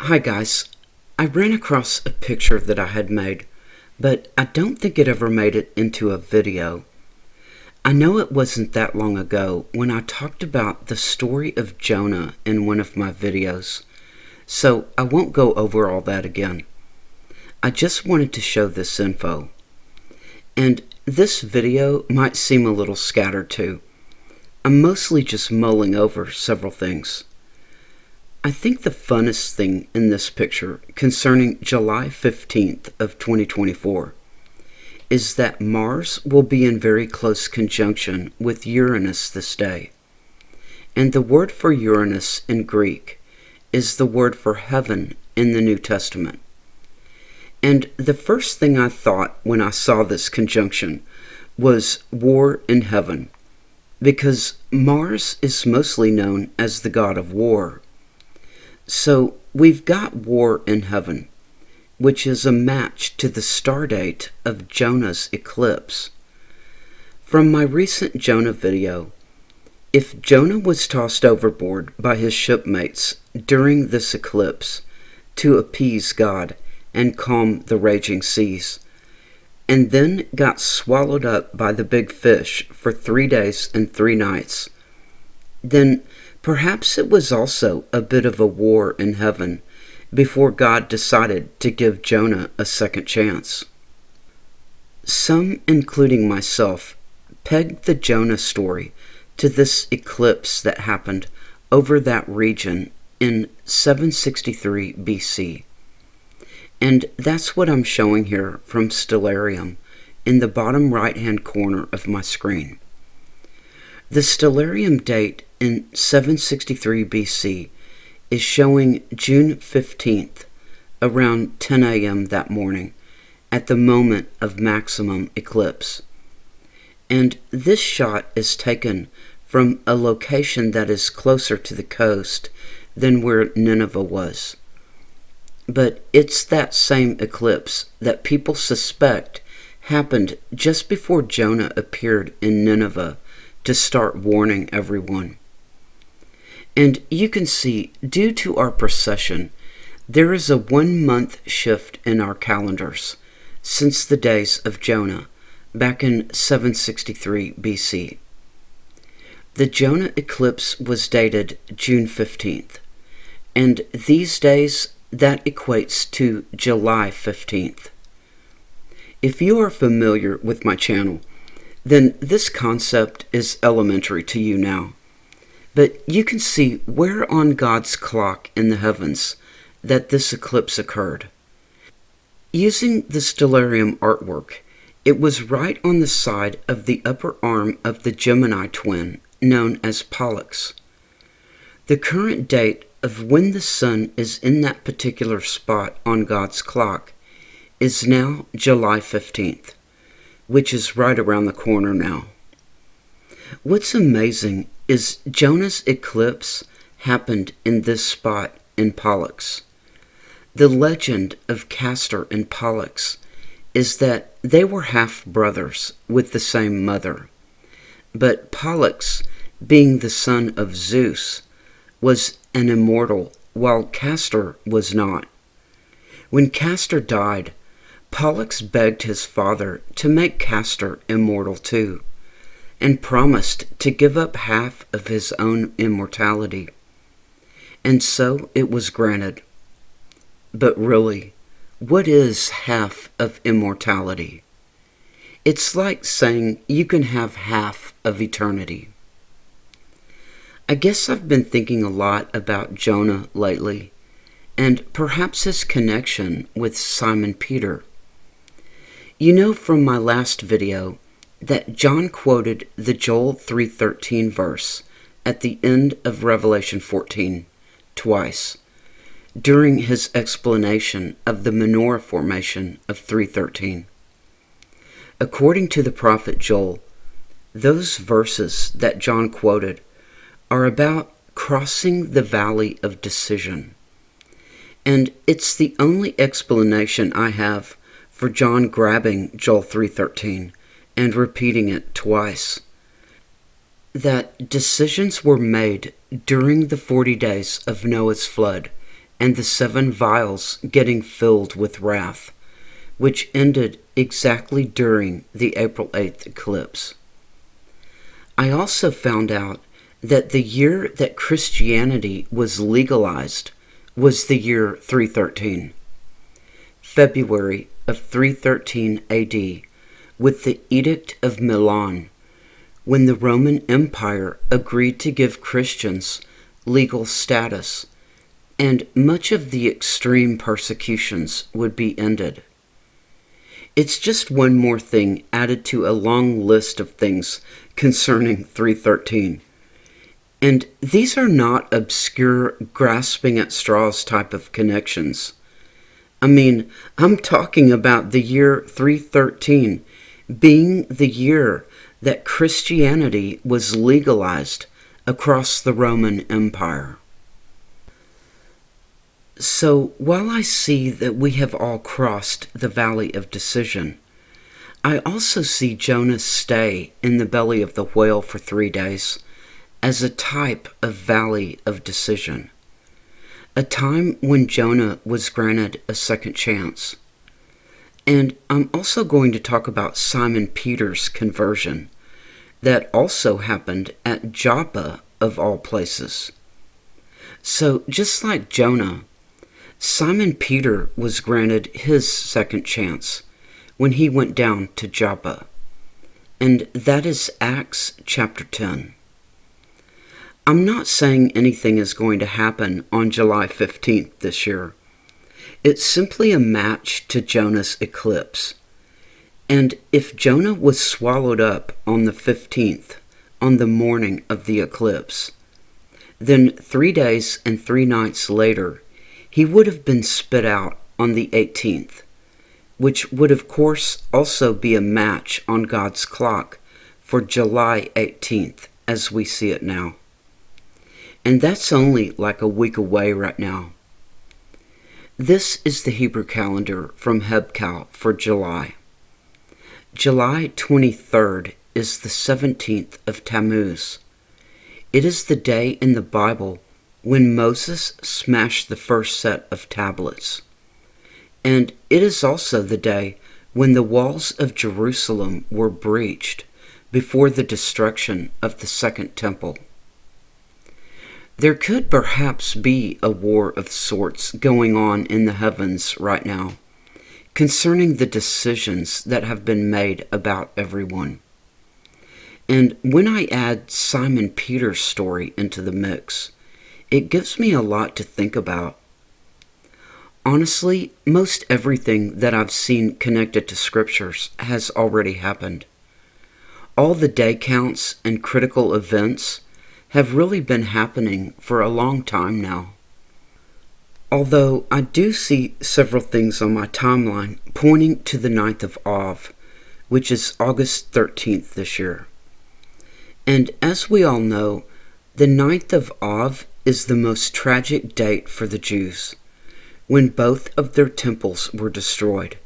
Hi guys, I ran across a picture that I had made, but I don't think it ever made it into a video. I know it wasn't that long ago when I talked about the story of Jonah in one of my videos, so I won't go over all that again. I just wanted to show this info. And this video might seem a little scattered too. I'm mostly just mulling over several things. I think the funnest thing in this picture concerning July 15th of 2024 is that Mars will be in very close conjunction with Uranus this day. And the word for Uranus in Greek is the word for heaven in the New Testament. And the first thing I thought when I saw this conjunction was war in heaven, because Mars is mostly known as the god of war. So we've got war in heaven, which is a match to the star date of Jonah's eclipse. From my recent Jonah video, if Jonah was tossed overboard by his shipmates during this eclipse to appease God and calm the raging seas, and then got swallowed up by the big fish for 3 days and 3 nights, then perhaps it was also a bit of a war in heaven before God decided to give Jonah a second chance. Some, including myself, pegged the Jonah story to this eclipse that happened over that region in 763 BC. And that's what I'm showing here from Stellarium in the bottom right-hand corner of my screen. The Stellarium date in 763 BC is showing June 15th, around 10 a.m. that morning, at the moment of maximum eclipse. And this shot is taken from a location that is closer to the coast than where Nineveh was. But it's that same eclipse that people suspect happened just before Jonah appeared in Nineveh to start warning everyone. And you can see, due to our precession, there is a 1-month shift in our calendars since the days of Jonah back in 763 BC. The Jonah eclipse was dated June 15th, and these days that equates to July 15th. If you are familiar with my channel, then this concept is elementary to you now. But you can see where on God's clock in the heavens that this eclipse occurred. Using the Stellarium artwork, it was right on the side of the upper arm of the Gemini twin known as Pollux. The current date of when the sun is in that particular spot on God's clock is now July 15th, which is right around the corner now. What's amazing is Jonah's eclipse happened in this spot in Pollux. The legend of Castor and Pollux is that they were half-brothers with the same mother, but Pollux, being the son of Zeus, was an immortal, while Castor was not. When Castor died, Pollux begged his father to make Castor immortal too, and promised to give up half of his own immortality. And so it was granted. But really, what is half of immortality? It's like saying you can have half of eternity. I guess I've been thinking a lot about Jonah lately, and perhaps his connection with Simon Peter. You know from my last video that John quoted the Joel 3:13 verse at the end of Revelation 14 twice during his explanation of the menorah formation of 3:13. According to the prophet Joel, those verses that John quoted are about crossing the valley of decision. And it's the only explanation I have for John grabbing Joel 3:13 and repeating it twice. That decisions were made during the 40 days of Noah's flood and the 7 vials getting filled with wrath, which ended exactly during the April 8th eclipse. I also found out that the year that Christianity was legalized was the year 313, February of 313 AD, with the Edict of Milan, when the Roman Empire agreed to give Christians legal status, and much of the extreme persecutions would be ended. It's just one more thing added to a long list of things concerning 313. And these are not obscure, grasping at straws type of connections. I mean, I'm talking about the year 313 being the year that Christianity was legalized across the Roman Empire. So while I see that we have all crossed the valley of decision, I also see Jonah stay in the belly of the whale for 3 days as a type of valley of decision, a time when Jonah was granted a second chance. And I'm also going to talk about Simon Peter's conversion that also happened at Joppa of all places. So just like Jonah, Simon Peter was granted his second chance when he went down to Joppa, and that is Acts chapter 10. I'm not saying anything is going to happen on July 15th this year. It's simply a match to Jonah's eclipse. And if Jonah was swallowed up on the 15th, on the morning of the eclipse, then 3 days and 3 nights later, he would have been spit out on the 18th, which would of course also be a match on God's clock for July 18th as we see it now. And that's only like a week away right now. This is the Hebrew calendar from Hebcal for July. July 23rd is the 17th of Tammuz. It is the day in the Bible when Moses smashed the first set of tablets. And it is also the day when the walls of Jerusalem were breached before the destruction of the Second Temple. There could perhaps be a war of sorts going on in the heavens right now concerning the decisions that have been made about everyone. And when I add Simon Peter's story into the mix, it gives me a lot to think about. Honestly, most everything that I've seen connected to scriptures has already happened. All the day counts and critical events have really been happening for a long time now. Although I do see several things on my timeline pointing to the 9th of Av, which is August 13th this year. And as we all know, the 9th of Av is the most tragic date for the Jews, when both of their temples were destroyed.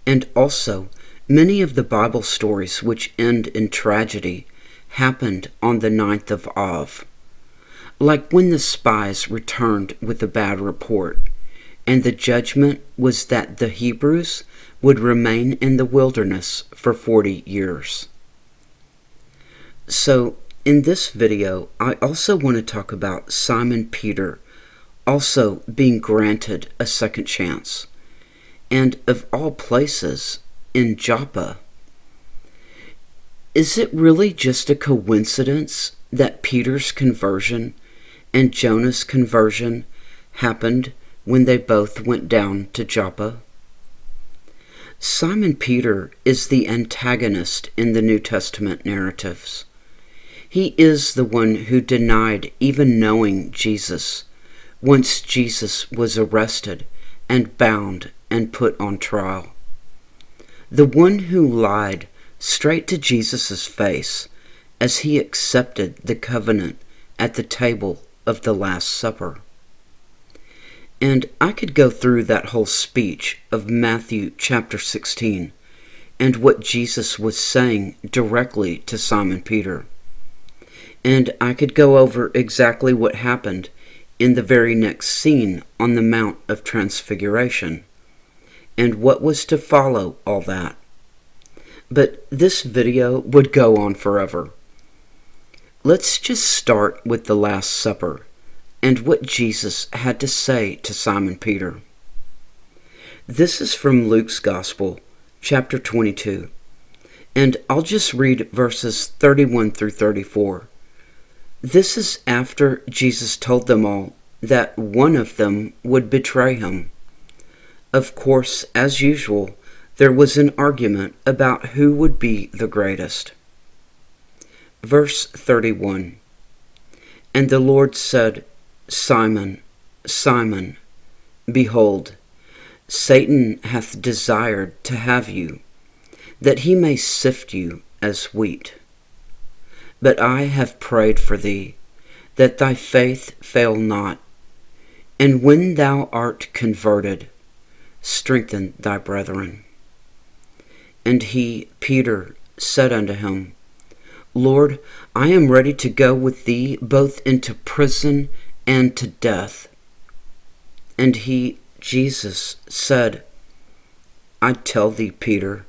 And also, many of the Bible stories which end in tragedy happened on the 9th of Av, like when the spies returned with a bad report, and the judgment was that the Hebrews would remain in the wilderness for 40 years. So, in this video, I also want to talk about Simon Peter also being granted a second chance, and of all places, in Joppa. Is it really just a coincidence that Peter's conversion and Jonah's conversion happened when they both went down to Joppa? Simon Peter is the antagonist in the New Testament narratives. He is the one who denied even knowing Jesus once Jesus was arrested and bound and put on trial. The one who lied straight to Jesus' face as he accepted the covenant at the table of the Last Supper. And I could go through that whole speech of Matthew chapter 16 and what Jesus was saying directly to Simon Peter. And I could go over exactly what happened in the very next scene on the Mount of Transfiguration, and what was to follow all that. But this video would go on forever. Let's just start with the Last Supper and what Jesus had to say to Simon Peter. This is from Luke's Gospel, chapter 22, and I'll just read verses 31 through 34. This is after Jesus told them all that one of them would betray him. Of course, as usual, there was an argument about who would be the greatest. Verse 31. And the Lord said, Simon, Simon, behold, Satan hath desired to have you, that he may sift you as wheat. But I have prayed for thee, that thy faith fail not. And when thou art converted, strengthen thy brethren. And he, Peter, said unto him, Lord, I am ready to go with thee both into prison and to death. And he, Jesus, said, I tell thee, Peter,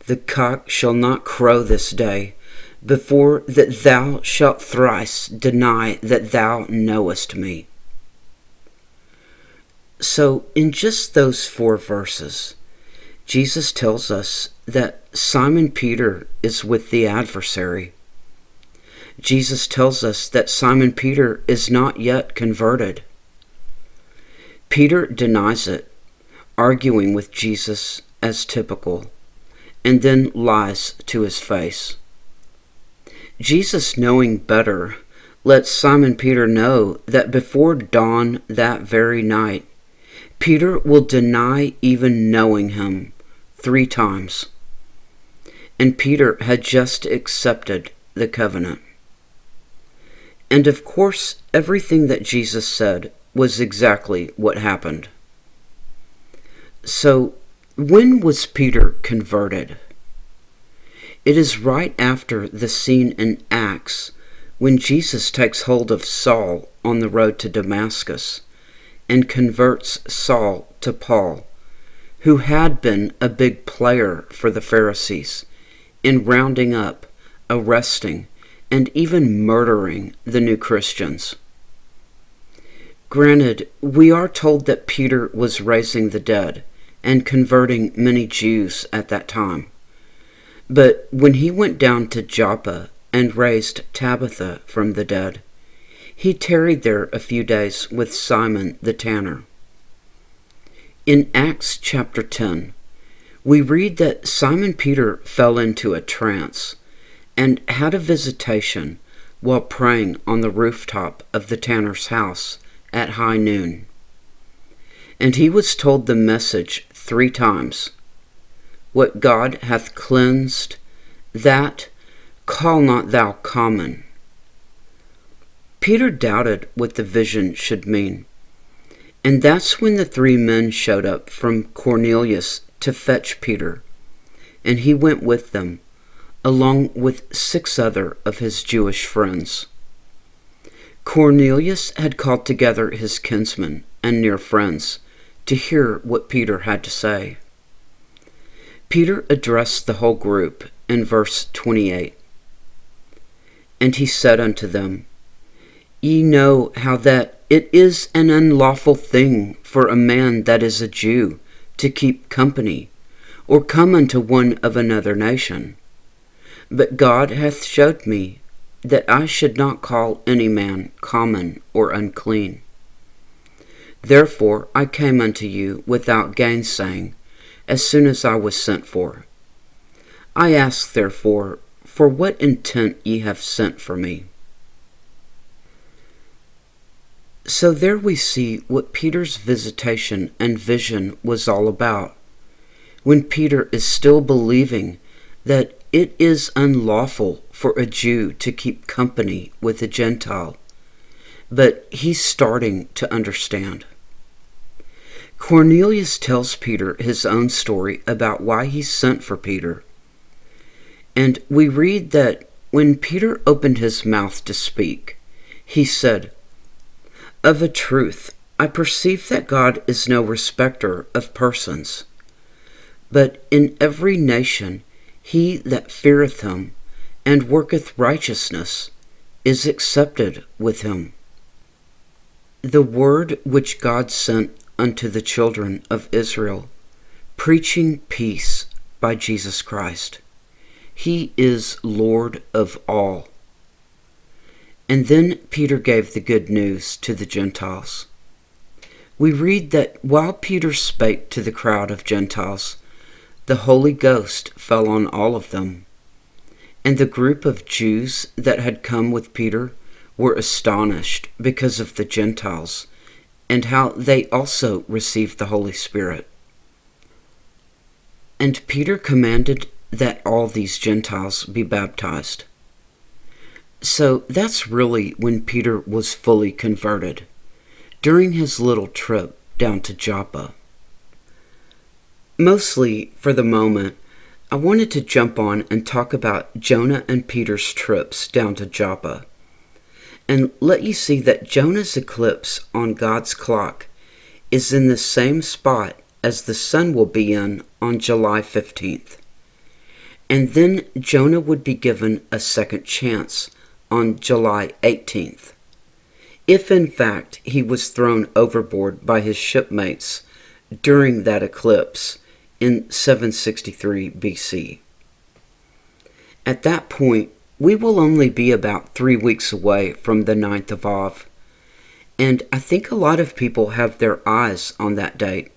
the cock shall not crow this day, before that thou shalt thrice deny that thou knowest me. So, in just those 4 verses, Jesus tells us that Simon Peter is with the adversary. Jesus tells us that Simon Peter is not yet converted. Peter denies it, arguing with Jesus as typical, and then lies to his face. Jesus, knowing better, lets Simon Peter know that before dawn that very night, Peter will deny even knowing him 3 times. And Peter had just accepted the covenant. And of course, everything that Jesus said was exactly what happened. So, when was Peter converted? It is right after the scene in Acts when Jesus takes hold of Saul on the road to Damascus and converts Saul to Paul, who had been a big player for the Pharisees in rounding up, arresting, and even murdering the new Christians. Granted, we are told that Peter was raising the dead and converting many Jews at that time. But when he went down to Joppa and raised Tabitha from the dead, he tarried there a few days with Simon the tanner. In Acts chapter 10, we read that Simon Peter fell into a trance and had a visitation while praying on the rooftop of the tanner's house at high noon. And he was told the message 3 times, What God hath cleansed, that call not thou common. Peter doubted what the vision should mean, and that's when the 3 men showed up from Cornelius to fetch Peter, and he went with them, along with 6 other of his Jewish friends. Cornelius had called together his kinsmen and near friends to hear what Peter had to say. Peter addressed the whole group in verse 28. And he said unto them, Ye know how that it is an unlawful thing for a man that is a Jew to keep company, or come unto one of another nation. But God hath showed me that I should not call any man common or unclean. Therefore I came unto you without gainsaying, as soon as I was sent for. I ask therefore, for what intent ye have sent for me? So there we see what Peter's visitation and vision was all about, when Peter is still believing that it is unlawful for a Jew to keep company with a Gentile, but he's starting to understand. Cornelius tells Peter his own story about why he sent for Peter. And we read that when Peter opened his mouth to speak, he said, Of a truth, I perceive that God is no respecter of persons, but in every nation he that feareth him and worketh righteousness is accepted with him. The word which God sent unto the children of Israel, preaching peace by Jesus Christ. He is Lord of all. And then Peter gave the good news to the Gentiles. We read that while Peter spake to the crowd of Gentiles, the Holy Ghost fell on all of them. And the group of Jews that had come with Peter were astonished because of the Gentiles and how they also received the Holy Spirit. And Peter commanded that all these Gentiles be baptized. So that's really when Peter was fully converted, during his little trip down to Joppa. Mostly, for the moment, I wanted to jump on and talk about Jonah and Peter's trips down to Joppa, and let you see that Jonah's eclipse on God's clock is in the same spot as the sun will be in on July 15th. And then Jonah would be given a second chance on July 18th, if in fact he was thrown overboard by his shipmates during that eclipse in 763 BC. At that point, we will only be about 3 weeks away from the 9th of Av, and I think a lot of people have their eyes on that date,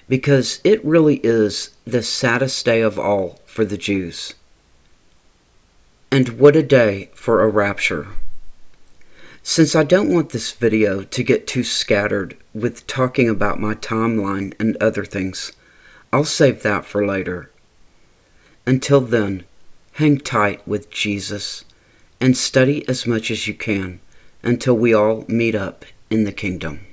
because it really is the saddest day of all for the Jews. And what a day for a rapture. Since I don't want this video to get too scattered with talking about my timeline and other things, I'll save that for later. Until then, hang tight with Jesus and study as much as you can until we all meet up in the kingdom.